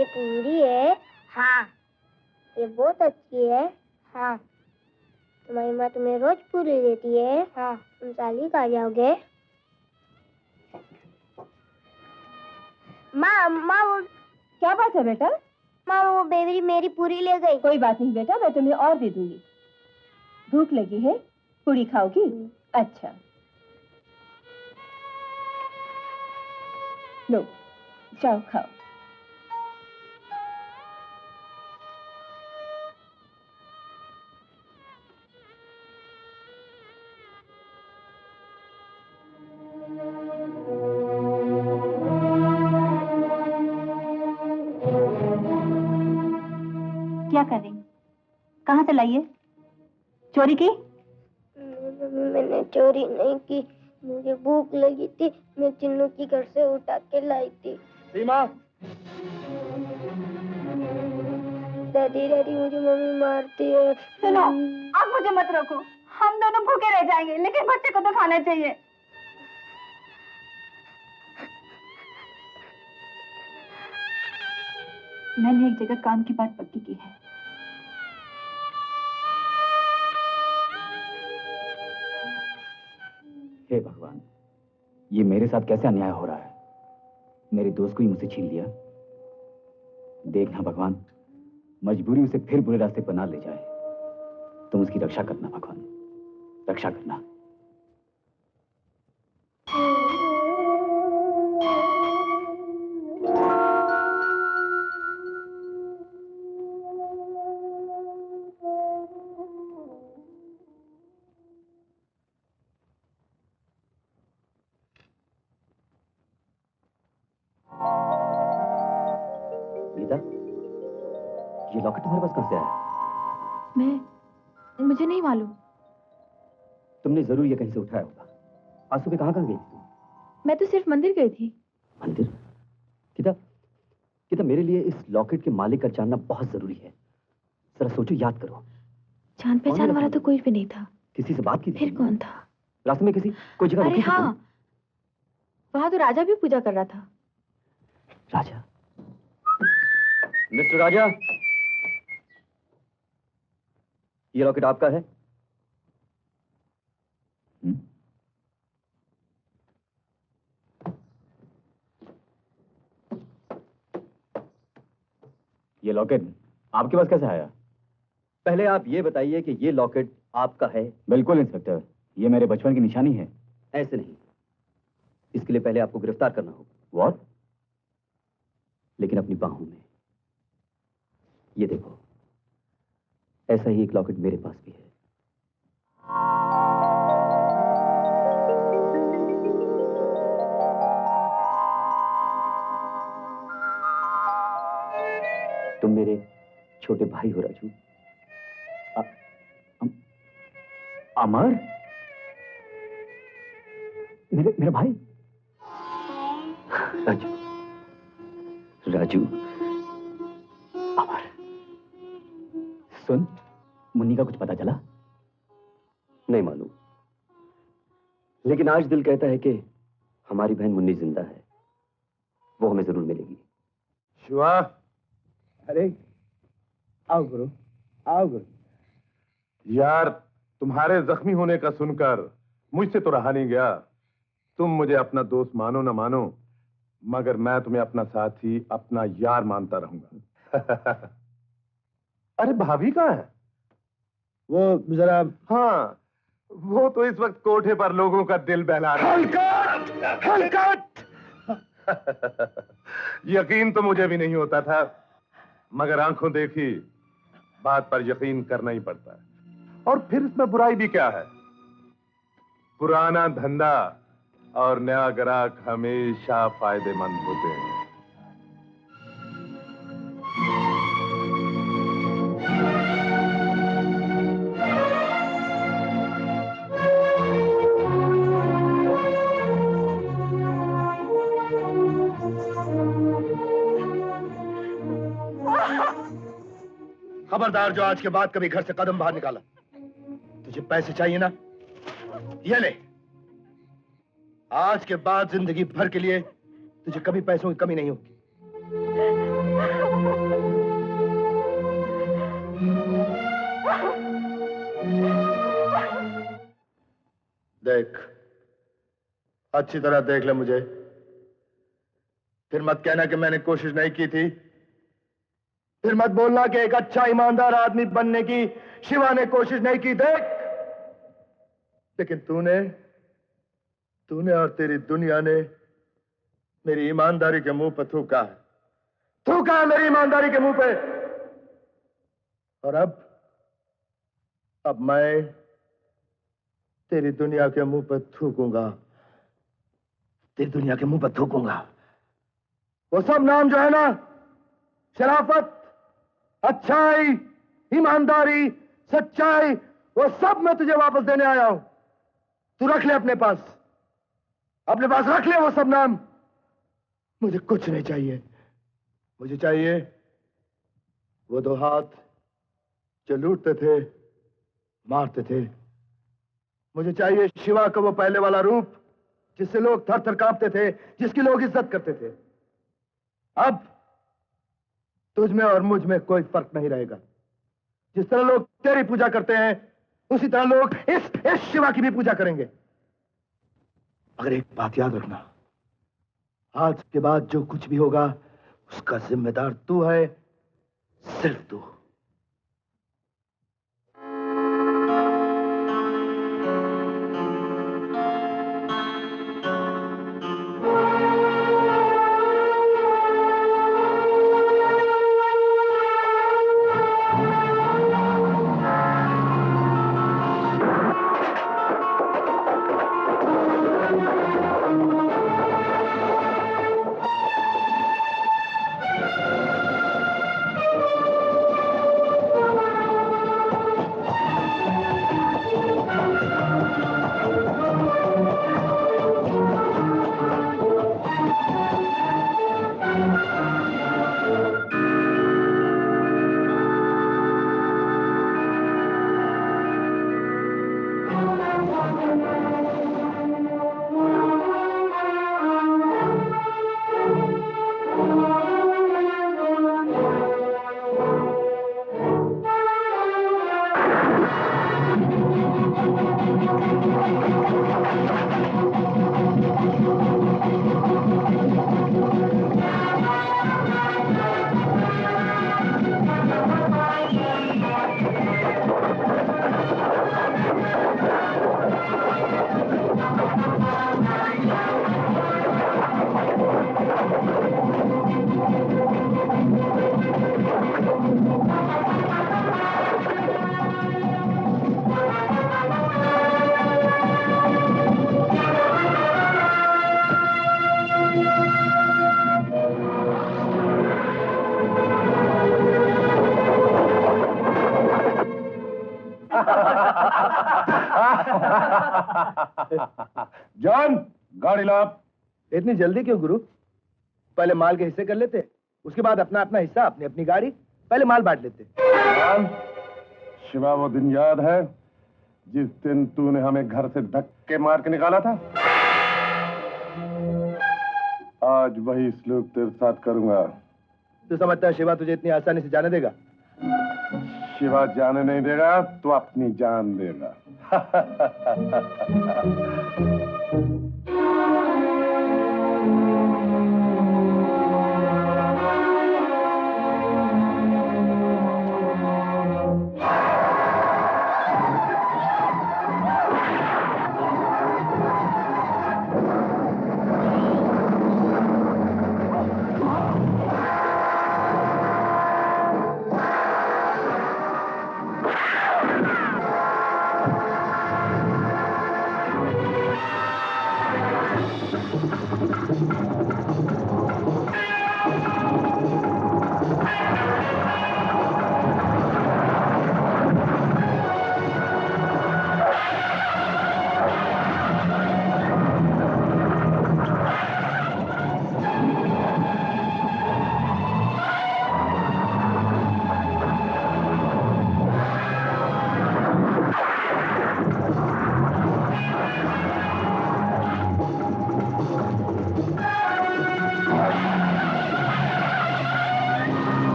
ये पूरी है। हाँ। ये बहुत अच्छी है। हाँ। तुम्हारी माँ तुम्हें रोज पूरी देती है। हाँ। तुम साली खा जाओगे। माँ वो क्या बात है बेटा? माँ वो बेबी मेरी पूरी ले गई। कोई बात नहीं बेटा, मैं तुम्हें और दे दूंगी। भूख लगी है, पूरी खाओगी? अच्छा लो, जाओ खाओ। क्या कर रही? कहाँ से लाई है? चोरी की? मैंने चोरी नहीं की, मुझे भूख लगी थी, मैं चिन्नू की घर से उठा के लाई थी। सीमा! दादी मुझे मम्मी मारती है। सुनो, आप मुझे मत रोको, हम दोनों भूखे रह जाएंगे, लेकिन बच्चे को तो खाना चाहिए। मैंने एक जगह काम की बात पक्की की है। हे भगवान, ये मेरे साथ कैसे अन्याय हो रहा है? मेरे दोस्त को ही मुझसे छीन लिया। देखना भगवान, मजबूरी उसे फिर बुरे रास्ते पर ना ले जाए। तुम उसकी रक्षा करना भगवान, रक्षा करना। ये लॉकेट तुम्हारे पास कहां से आया? मुझे नहीं मालूम। तुमने जरूर ये कहीं से उठाया होगा। आज सुबह कहां गई थी तुम? मैं तो सिर्फ मंदिर गई थी। मंदिर? किता, मेरे लिए इस लॉकेट के मालिक का जानना बहुत जरूरी है। जरा सोचो, याद करो। जान पहचान वाला तो कोई भी नहीं था। किसी से बात की थी? फिर कौन था? रास्ते में कोई जगह रुकी थी? हाँ, वहां तो राजा भी पूजा कर रहा था। राजा? मिस्टर राजा, ये लॉकेट आपका है? ये लॉकेट आपके पास कैसे आया? पहले आप ये बताइए कि ये लॉकेट आपका है? बिल्कुल इंस्पेक्टर, ये मेरे बचपन की निशानी है। ऐसे नहीं, इसके लिए पहले आपको गिरफ्तार करना होगा। व्हाट? लेकिन अपनी बाहों में। ये देखो, ऐसा ही एक लॉकेट मेरे पास भी है। तुम मेरे छोटे भाई हो राजू। अमर? मेरा भाई? राजू, अमर। सुन, मुन्नी का कुछ पता चला? नहीं मालूम, लेकिन आज दिल कहता है कि हमारी बहन मुन्नी जिंदा है। वो हमें जरूर मिलेगी। शिवा, अरे आओ गुरु, आओ गुरु। यार, तुम्हारे जख्मी होने का सुनकर मुझसे तो रहा नहीं गया। तुम मुझे अपना दोस्त मानो ना मानो, मगर मैं तुम्हें अपना साथी, अपना यार मानता रहूंगा। अरे भाभी कहाँ है? वो जरा, हाँ, वो तो इस वक्त कोठे पर लोगों का दिल बहला रहा है। हलकट! हलकट! यकीन तो मुझे भी नहीं होता था, मगर आंखों देखी बात पर यकीन करना ही पड़ता है। और फिर इसमें बुराई भी क्या है? पुराना धंधा और नया ग्राहक हमेशा फायदेमंद होते हैं। खबरदार, जो आज के बाद कभी घर से कदम बाहर निकाला। तुझे पैसे चाहिए ना? ये ले। आज के बाद जिंदगी भर के लिए तुझे कभी पैसों की कमी नहीं होगी। देख, अच्छी तरह देख ले मुझे, फिर मत कहना कि मैंने कोशिश नहीं की थी। फिर मत बोलना कि एक अच्छा ईमानदार आदमी बनने की शिवा ने कोशिश नहीं की। देख, लेकिन तूने और तेरी दुनिया ने मेरी ईमानदारी के मुंह पर थूका है, थूका है मेरी ईमानदारी के मुंह पे। और अब मैं तेरी दुनिया के मुंह पर थूकूंगा, तेरी दुनिया के मुंह पर थूकूंगा। वो सब नाम जो है ना, शराफत, अच्छाई, ईमानदारी, सच्चाई, वो सब मैं तुझे वापस देने आया हूं। तू रख ले अपने पास रख ले वो सब नाम। मुझे कुछ नहीं चाहिए। मुझे चाहिए वो दो हाथ जो लूटते थे, मारते थे। मुझे चाहिए शिवा का वो पहले वाला रूप जिससे लोग थर थर कांपते थे, जिसकी लोग इज्जत करते थे। अब तुझ में और मुझ में कोई फर्क नहीं रहेगा। जिस तरह लोग तेरी पूजा करते हैं, उसी तरह लोग इस शिवा की भी पूजा करेंगे। मगर एक बात याद रखना, आज के बाद जो कुछ भी होगा उसका जिम्मेदार तू है, सिर्फ तू। जॉन, गाड़ी ला। इतनी जल्दी क्यों गुरु? पहले माल के हिस्से कर लेते, उसके बाद अपना अपना हिस्सा, अपनी अपनी गाड़ी। पहले माल बांट लेते। जॉन, शिवा वो दिन याद है जिस दिन तूने हमें घर से धक्के मार के निकाला था? आज वही सलूक तेरे साथ करूंगा। तू समझता है शिवा तुझे इतनी आसानी से जाने देगा? शिवा जाने नहीं देगा तो अपनी जान देगा।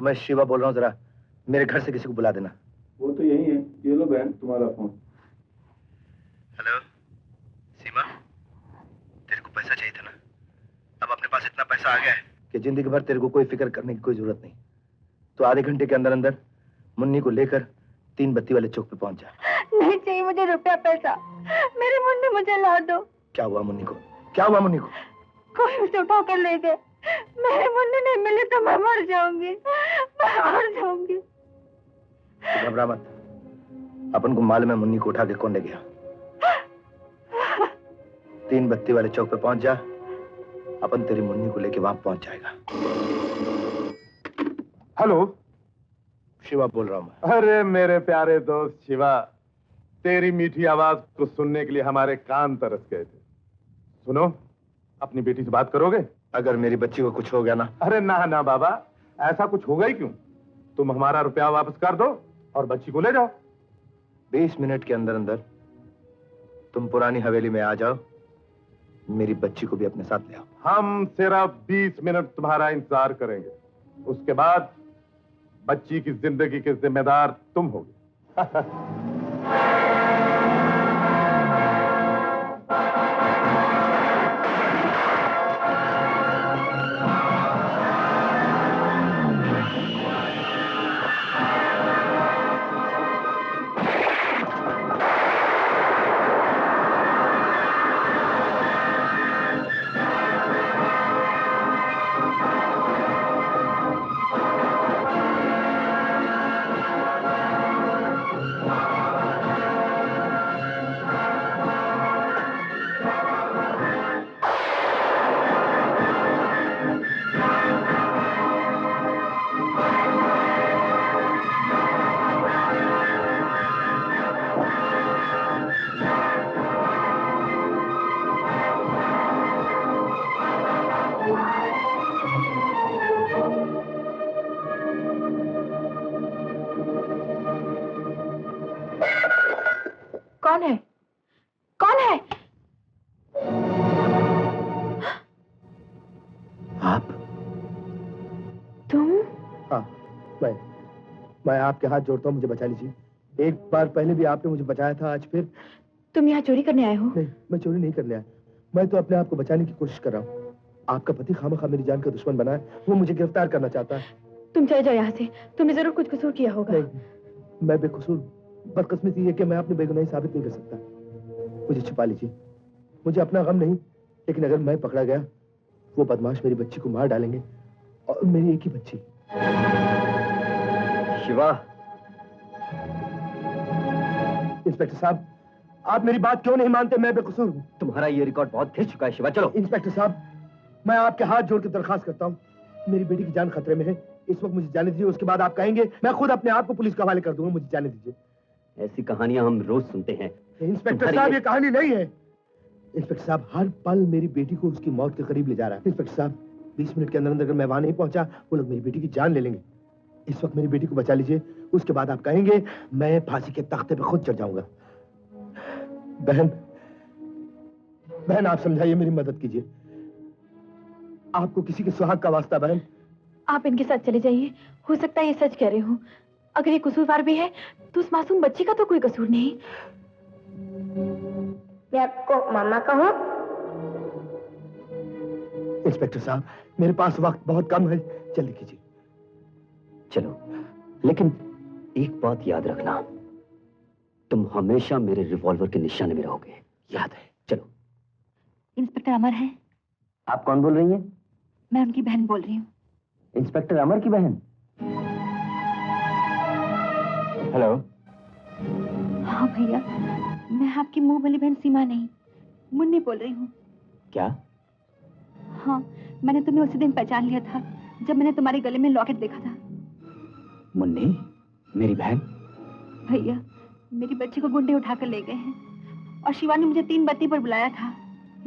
मैं शिवा बोल रहा हूँ, जरा मेरे घर से किसी को बुला देना। वो तो यही है। ये लो बहन तुम्हारा फोन। हेलो सीमा, तेरे को पैसा चाहिए था ना? अब अपने पास इतना पैसा आ गया है कि जिंदगी भर तेरे को कोई फिक्र करने की कोई जरूरत नहीं। तो आधे घंटे के अंदर अंदर मुन्नी को लेकर 3 बत्ती वाले चौक पे पहुंच जा। नहीं चाहिए मुझे रुपया पैसा, मेरे मुन्नी मुझे ला दो। क्या हुआ मुन्नी को? क्या हुआ मुन्नी को? कोई उसे उठा कर ले गए। मेरे मुन्नी नहीं मिले तो मैं मर जाऊंगी, मैं मर जाऊंगी। तो घबरा मत, अपन को मालूम है मुन्नी को उठा के कौन ले गया। 3 बत्ती वाले चौक पे पहुंच जा, अपन तेरी मुन्नी को लेके वहां पहुंच जाएगा। हेलो, शिवा बोल रहा हूं मैं। अरे मेरे प्यारे दोस्त शिवा, तेरी मीठी आवाज को सुनने के लिए हमारे कान तरस गए थे। सुनो, अपनी बेटी से बात करोगे? अगर मेरी बच्ची को कुछ हो गया ना? अरे ना ना बाबा, ऐसा कुछ होगा ही क्यों। तुम हमारा रुपया वापस कर दो और बच्ची को ले जाओ। 20 मिनट के अंदर अंदर तुम पुरानी हवेली में आ जाओ, मेरी बच्ची को भी अपने साथ ले आओ। हम सिर्फ 20 मिनट तुम्हारा इंतजार करेंगे, उसके बाद बच्ची की जिंदगी के जिम्मेदार तुम होगे। कौन है? कौन है? आप? तुम? हाँ, मैं आपके हाथ जोड़ता हूँ, मुझे बचा लीजिए। एक बार पहले भी आपने मुझे बचाया था, आज फिर। तुम यहाँ चोरी करने आए हो? नहीं, मैं चोरी नहीं करने आया। मैं तो अपने आप को बचाने की कोशिश कर रहा हूँ। आपका पति खामखा मेरी जान का दुश्मन बना है, वो मुझे गिरफ्तार करना चाहता है। तुम चले जाओ यहाँ से, तुमने जरूर कुछ कसूर किया होगा। नहीं, मैं बेकसूर। बदकिस्मती है कि मैं अपनी बेगुनाही साबित नहीं कर सकता। मुझे छिपा लीजिए, मुझे अपना गम नहीं, लेकिन अगर मैं पकड़ा गया, वो बदमाश मेरी बच्ची को मार डालेंगे, और मेरी एक ही बच्ची। शिवा। इंस्पेक्टर साहब, आप मेरी बात क्यों नहीं मानते? मैं बेकसूर हूँ। तुम्हारा ये रिकॉर्ड बहुत खिंच चुका है शिवा, चलो। इंस्पेक्टर साहब, मैं आपके हाथ जोड़ के दरखास्त करता हूँ, मेरी बेटी की जान खतरे में है। इस वक्त मुझे जाने दीजिए, उसके बाद आप कहेंगे मैं खुद अपने आप को पुलिस के हवाले कर दूंगा। मुझे जाने दीजिए। ऐसी कहानियां हम रोज सुनते हैं। इंस्पेक्टर साहब, ये कहानी नहीं है। इंस्पेक्टर साहब, हर पल मेरी बेटी को उसकी मौत के करीब ले जा रहा है। इंस्पेक्टर साहब, 20 मिनट के अंदर अंदर अगर मैं वहां नहीं पहुंचा, वो लोग मेरी बेटी की जान ले लेंगे। इस वक्त मेरी बेटी को बचा लीजिए, उसके बाद आप कहेंगे मैं फांसी के तख्ते पे खुद चढ़ जाऊंगा। बहन, आप समझाइए, मेरी मदद कीजिए। आपको किसी के सुहाग का वास्ता बहन। आप इनके साथ चले जाइए, हो सकता है ये सच कह रहे हो। अगर ये कसूरवार भी है तो उस मासूम बच्ची का तो कोई कसूर नहीं। मैं आपको मामा कहूँ? इंस्पेक्टर साहब, मेरे पास वक्त बहुत कम है, जल्दी कीजिए। चलो, लेकिन एक बात याद रखना, तुम हमेशा मेरे रिवॉल्वर के निशाने में रहोगे, याद है? चलो। इंस्पेक्टर अमर है? आप कौन बोल रही हैं? मैं उनकी बहन बोल रही हूँ। इंस्पेक्टर अमर की बहन? हेलो। हाँ भैया, मैं आपकी मुंह वाली बहन सीमा नहीं, मुन्नी बोल रही हूँ। क्या? हाँ, मैंने तुम्हें उसी दिन पहचान लिया था जब मैंने तुम्हारे गले में लॉकेट देखा था। मुन्नी, मेरी बहन? भैया, मेरी बच्ची को गुंडे उठाकर ले गए हैं और शिवा ने मुझे 3 बत्ती पर बुलाया था,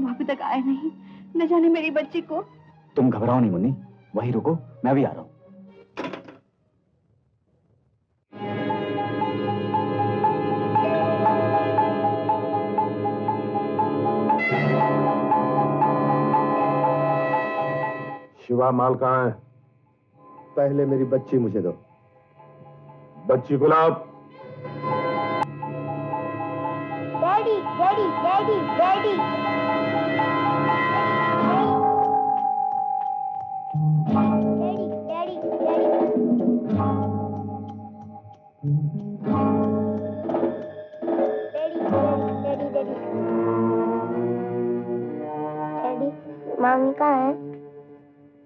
वो अभी तक आए नहीं। न जाने मेरी बच्ची को। तुम घबराओ नहीं मुन्नी, वहीं रुको, मैं भी आ रहा हूँ। शिवा, माल कहाँ है? पहले मेरी बच्ची मुझे दो। बच्ची गुलाब। Daddy daddy daddy daddy daddy daddy daddy daddy daddy मामी कहाँ है?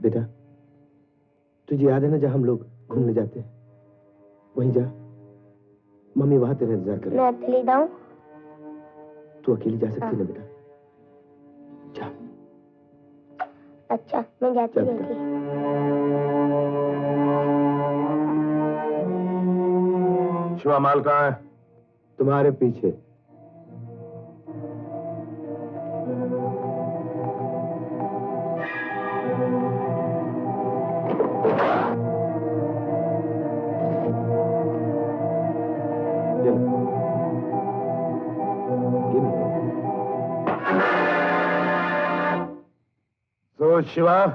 बेटा, तुझे याद है ना जहाँ हम लोग घूमने जाते हैं, वहीं जा। मम्मी वहां तेरा इंतजार कर रही है। मैं अकेली जाऊं? तू अकेली जा सकती है ना बेटा? जा। अच्छा, मैं जाती चल रहती। शिवा माल कहाँ है? तुम्हारे पीछे। तो शिवा,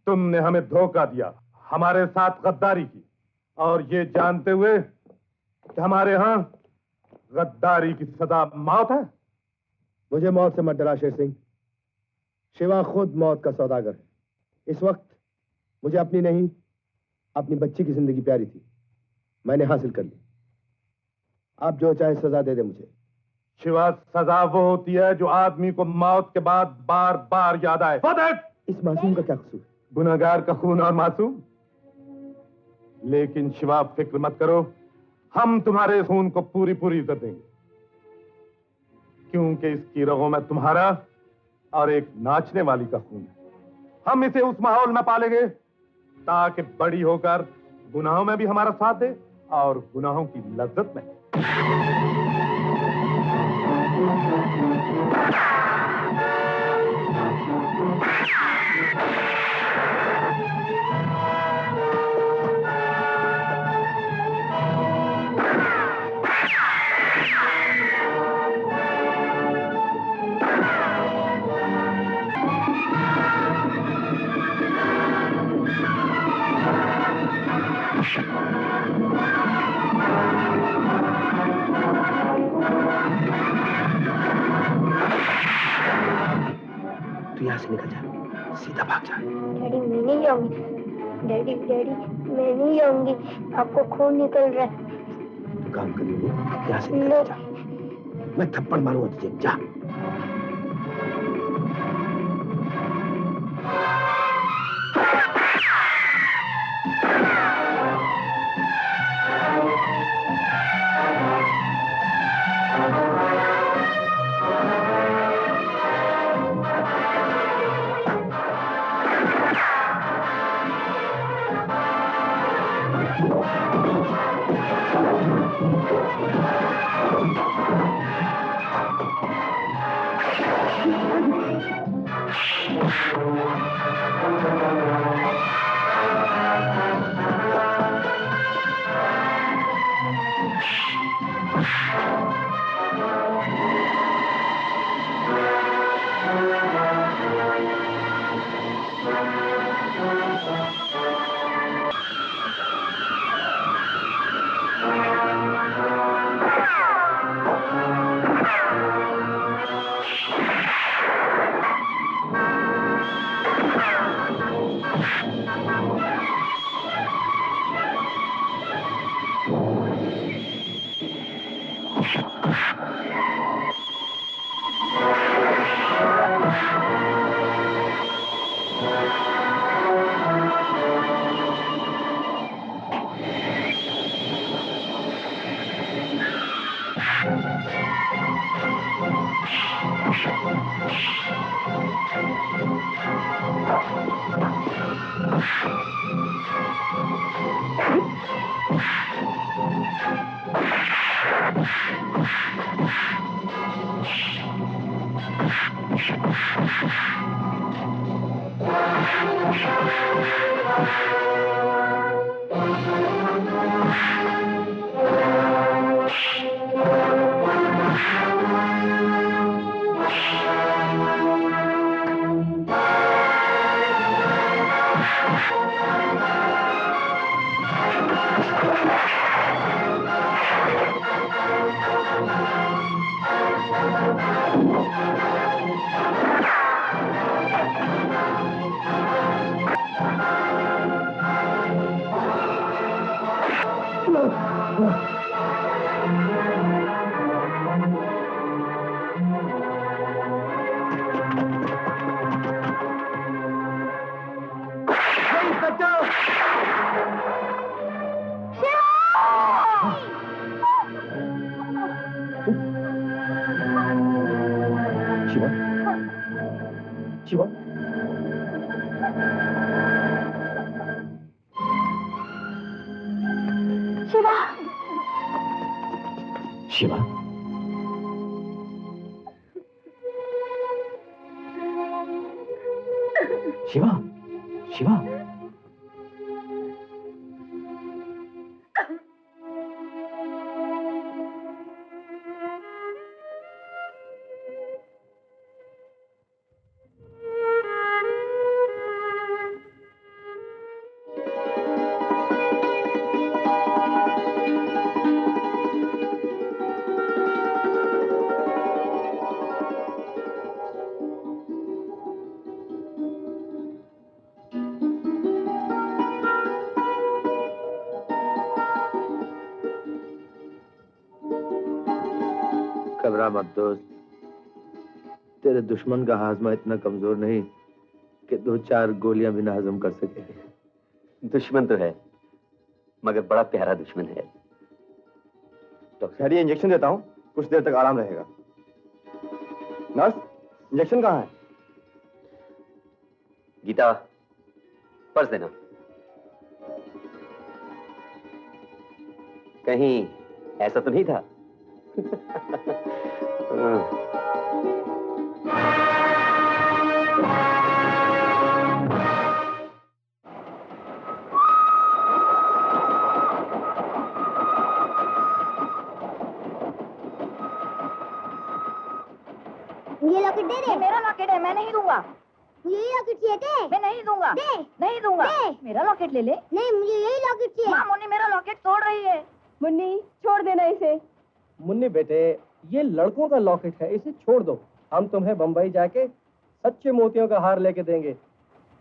तुमने हमें धोखा दिया, हमारे साथ गद्दारी की, और ये जानते हुए कि हमारे यहाँ गद्दारी की सजा मौत है। मुझे मौत से मत डरा शेर सिंह। शिवा खुद मौत का सौदागर है। इस वक्त मुझे अपनी नहीं, अपनी बच्ची की जिंदगी प्यारी थी, मैंने हासिल कर ली। आप जो चाहे सजा दे दे मुझे। शिवा, सजा वो होती है जो आदमी को मौत के बाद बार बार याद आए। इस मासूम का क्या कसूर? गुनहगार का खून और मासूम। लेकिन शिवा, फिक्र मत करो, हम तुम्हारे खून को पूरी पूरी इज्जत देंगे, क्योंकि इसकी रगों में तुम्हारा और एक नाचने वाली का खून है। हम इसे उस माहौल में पालेंगे ताकि बड़ी होकर गुनाहों में भी हमारा साथ दे और गुनाहों की लज्जत में। तू यहाँ से निकल जा, सीधा भाग जा। डैडी मैं नहीं जाऊंगी। डैडी डैडी मैं नहीं जाऊंगी, आपको खून निकल रहा है। तू काम कर ली, यहाँ से निकल जा। मैं थप्पड़ मारूंगा तुझे, जा। शिवा, शिवा, शिवा, शिवा, शिवा, शिवा, घबरा मत दोस्त, तेरे दुश्मन का हाजमा इतना कमजोर नहीं कि 2-4 गोलियां भी ना हजम कर सके। दुश्मन तो है, मगर बड़ा प्यारा दुश्मन है। डॉक्टर, ये इंजेक्शन देता हूँ, कुछ देर तक आराम रहेगा। नर्स, इंजेक्शन कहाँ है? गीता, पर्स देना। कहीं ऐसा तो नहीं था? ये लॉकेट दे दे। मेरा लॉकेट है, मैं नहीं दूंगा। मुझे यही लॉकेट चाहिए। दे। मैं नहीं दूंगा। दे। नहीं दूंगा। दे। मेरा लॉकेट ले ले। नहीं, मुझे यही लॉकेट चाहिए। माँ, मुन्नी मेरा लॉकेट तोड़ रही है। मुन्नी, छोड़ देना इसे। मुन्नी बेटे, ये लड़कों का लॉकेट है, इसे छोड़ दो। हम तुम्हें बंबई जाके सच्चे मोतियों का हार लेके देंगे।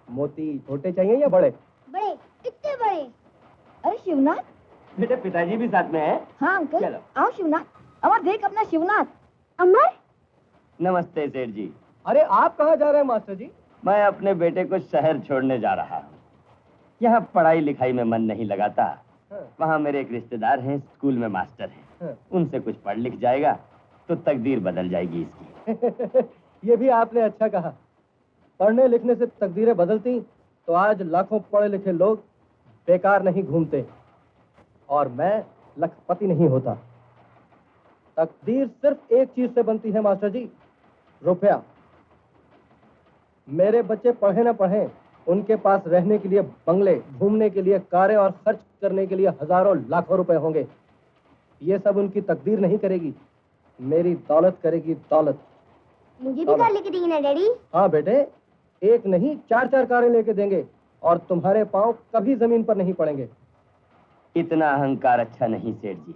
मोती छोटे चाहिए या बड़े? बड़े, इतने बड़े। अरे शिवनाथ। बेटे, पिताजी भी साथ में हैं। हाँ अंकल, चलो। आओ शिवनाथ। अमर, देख अपना शिवनाथ। अमर, नमस्ते सेठ जी। अरे आप कहाँ जा रहे हैं मास्टर जी? मैं अपने बेटे को शहर छोड़ने जा रहा हूँ। यहाँ पढ़ाई लिखाई में मन नहीं लगाता। हाँ। वहाँ मेरे एक रिश्तेदार हैं, स्कूल में मास्टर हैं। हाँ। उनसे कुछ पढ़ लिख जाएगा तो तकदीर बदल जाएगी इसकी। ये भी आपने अच्छा कहा। पढ़ने लिखने से तकदीरें बदलती तो आज लाखों पढ़े लिखे लोग बेकार नहीं घूमते और मैं लखपति नहीं होता। तकदीर सिर्फ एक चीज से बनती है मास्टर जी, रुपया। मेरे बच्चे पढ़े न पढ़े, उनके पास रहने के लिए बंगले, घूमने के लिए कारें और खर्च करने के लिए हजारों लाखों रुपए होंगे। ये सब उनकी तकदीर नहीं करेगी, मेरी दौलत करेगी, दौलत। मुझे भी कार लेके देंगे ना डैडी? हाँ बेटे, एक नहीं 4-4 कारें लेके देंगे और तुम्हारे पांव कभी जमीन पर नहीं पड़ेंगे। इतना अहंकार अच्छा नहीं सेठ जी।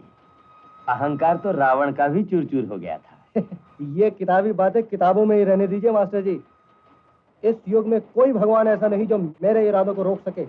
अहंकार तो रावण का भी चूर चूर हो गया था। ये किताबी बातें किताबों में ही रहने दीजिए मास्टर जी। इस युग में कोई भगवान ऐसा नहीं जो मेरे इरादों को रोक सके।